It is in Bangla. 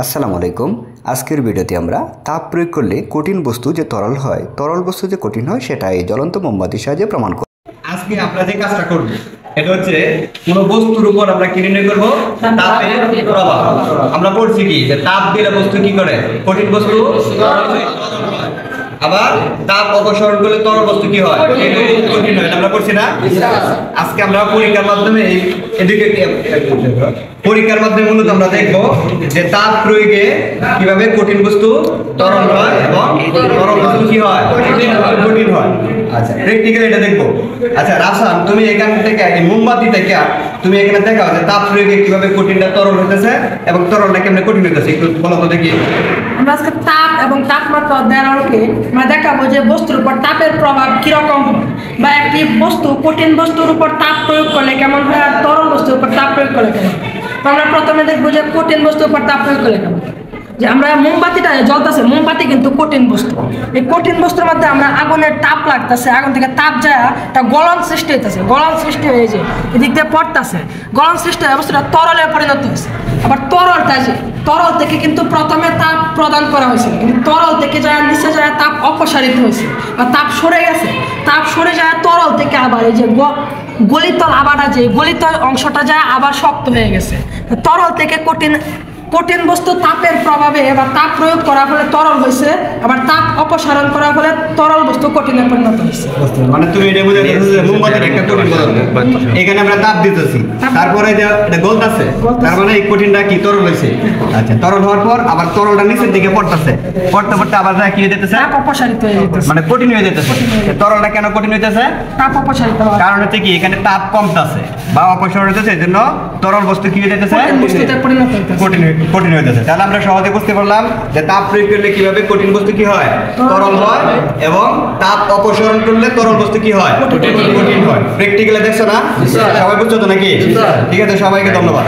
আসসালামু আলাইকুম। আজকের ভিডিওতে আমরা তাপ প্রয়োগ করলে কঠিন বস্তু যে তরল হয়, তরল বস্তু যে কঠিন হয় সেটা এই জ্বলন্ত মোমবাতির সাহায্যে প্রমাণ করব। আজকে আমরা যে কাজটা করব এটা হচ্ছে কোন বস্তুর উপর আমরা কি নির্ণয় করব? তাপের প্রভাব। আমরা পড়ছি কি যে তাপ দিলে বস্তু কি করে? কঠিন বস্তু আবার তাপ অপসারণ করলে তরল বস্তু কি হয়? কঠিন হয়। আমরা পড়ছি না? আজকে আমরা পরীক্ষার মাধ্যমে এদিকে পরীক্ষার মাধ্যমে মূলত আমরা দেখব যে তাপ প্রয়োগে কিভাবে কঠিন বস্তু তরল হয় এবং তরল বস্তু কি হয়? কঠিন হয়। আচ্ছা, প্র্যাকটিক্যালি এটা দেখব। আচ্ছা রাসান, তুমি এখান থেকে এই মোমবাতি থেকে তুমি এখানে দেখাও যে তাপ প্রয়োগে কিভাবে কঠিনটা তরল হইতেছে এবং তরলটা কেমনে কঠিন হইতেছে, একটু বলো তো দেখি। আমরা আজকে তাপ এবং তাপমাত্রা অধ্যায়ের আলোকে আমরা দেখাবো যে বস্তুর উপর তাপের প্রভাব কিরকম বা একটি বস্তু কঠিন বস্তুর উপর তাপ প্রয়োগ করলে কেমন হয় আর তরল বস্তুর উপর তাপ প্রয়োগ করলে কেমন। তো আমরা প্রথমে দেখবো যে কঠিন বস্তুর উপর তাপ প্রয়োগ করলে কেমন। যে আমরা মোমবাতিটা জ্বলতেছে, মোমবাতি কিন্তু কঠিন বস্তু। এই কঠিন বস্তুর মধ্যে আমরা আগুনের তাপ লাগতেছে, আগুন থেকে তাপ যায় একটা গলন সৃষ্টি হইতেছে, গলন সৃষ্টি হয়ে যে এদিক দিয়ে পড়তেছে, গলন সৃষ্টি হয়ে বস্তুটা তরলে পরিণত হয়েছে। আবার তরলটা যে তরল থেকে কিন্তু প্রথমে তাপ প্রদান করা হয়েছে, কিন্তু তরল থেকে যায় নিচে যায় তাপ অপসারিত হয়েছে বা তাপ সরে গেছে। তাপ সরে যায় তরল থেকে আবার এই যে গলিতল আবারটা যে গলিতল অংশটা যায় আবার শক্ত হয়ে গেছে। তরল থেকে কঠিন বস্তু তাপের প্রভাবে বা তাপ প্রয়োগ করার ফলে তরল হয়েছে, আবার তাপ অপসারণ করার ফলে তরল বস্তু কঠিনে পরিণত হয়েছে। মানে তুমি এটা বুঝে গেছো যে মোমবাতির একটা কঠিন পদার্থ, এখানে আমরা তাপ দিতেছি, তারপরে যে এটা গলতাছে, তার মানে এই কঠিনটা কি তরল হইছে। আচ্ছা, তরল হওয়ার পর আবার তরলটা নিচের দিকে পড়তেছে, পড়তে পড়তে আবার যা কি হয়ে যেতেছে? তাপ অপসারিত হয়ে যেতেছে, মানে কঠিন হয়ে যেতেছে। তরলটা কেন কঠিন হইতেছে? তাপ অপসারিত হওয়ার কারণ হচ্ছে কি এখানে তাপ কমতাছে বা অপসারণ হইতেছে, এজন্য তরল বস্তু কি হয়ে যেতেছে? বস্তুতে পরিণত হইতেছে, কঠিন হয়ে যাচ্ছে। তাহলে আমরা সহজে বুঝতে পারলাম যে তাপ প্রয়োগ করলে কিভাবে কঠিন বস্তু কি হয়? তরল হয়, এবং তাপ অপসারণ করলে তরল বস্তু কি হয়? কঠিন হয়। প্র্যাকটিক্যালি দেখছো না? সবাই বুঝছো তো নাকি? ঠিক আছে, সবাইকে ধন্যবাদ।